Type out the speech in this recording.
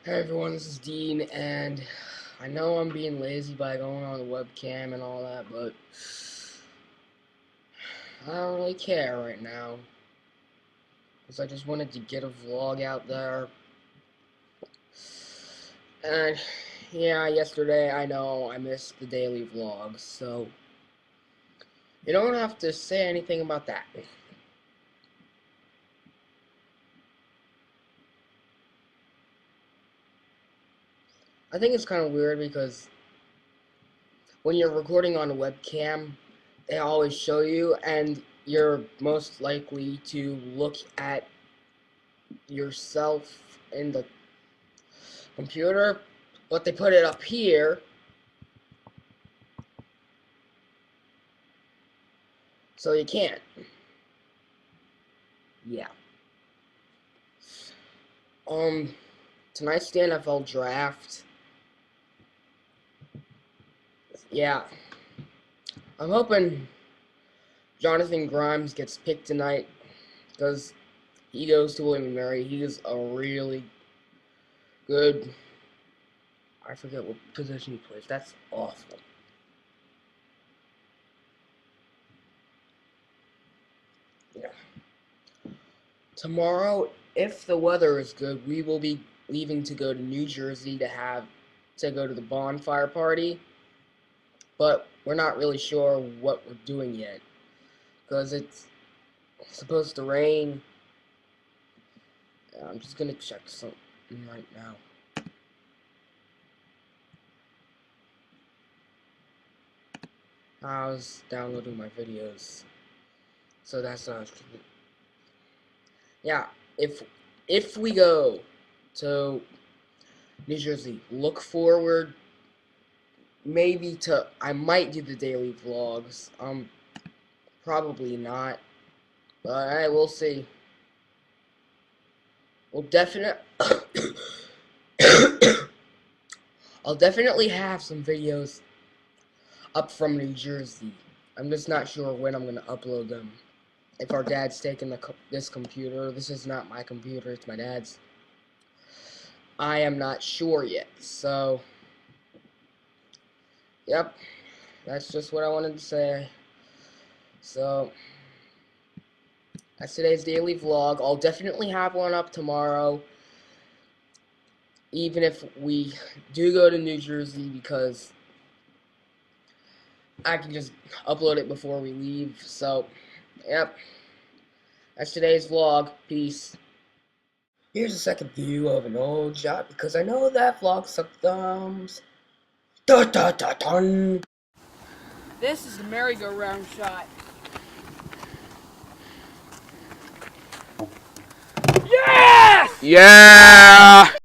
Hey everyone, this is Dean, and I know I'm being lazy by going on the webcam and all that, but I don't really care right now, because I just wanted to get a vlog out there. And yeah, yesterday, I know I missed the daily vlogs, so you don't have to say anything about that. I think it's kind of weird because when you're recording on a webcam, they always show you, and you're most likely to look at yourself in the computer, but they put it up here, so you can't. Yeah. Tonight's the NFL draft. Yeah. I'm hoping Jonathan Grimes gets picked tonight, because he goes to William & Mary. He is a really good, I forget what position he plays. That's awful. Yeah. Tomorrow, if the weather is good, we will be leaving to go to New Jersey to go to the bonfire party. But we're not really sure what we're doing yet, because it's supposed to rain. I'm just gonna check something right now. I was downloading my videos, so that's not. Yeah, if we go to New Jersey, look forward. Maybe I might do the daily vlogs. Probably not, but I will see. We'll I'll definitely have some videos up from New Jersey. I'm just not sure when I'm gonna upload them. If our dad's taking this computer, this is not my computer, it's my dad's. I am not sure yet, so yep, that's just what I wanted to say. So that's today's daily vlog. I'll definitely have one up tomorrow, even if we do go to New Jersey, because I can just upload it before we leave. So yep, that's today's vlog. Peace. Here's a second view of an old shot, because I know that vlog sucked thumbs. Dun, dun, dun, dun. This is the merry-go-round shot. Yes! Yeah!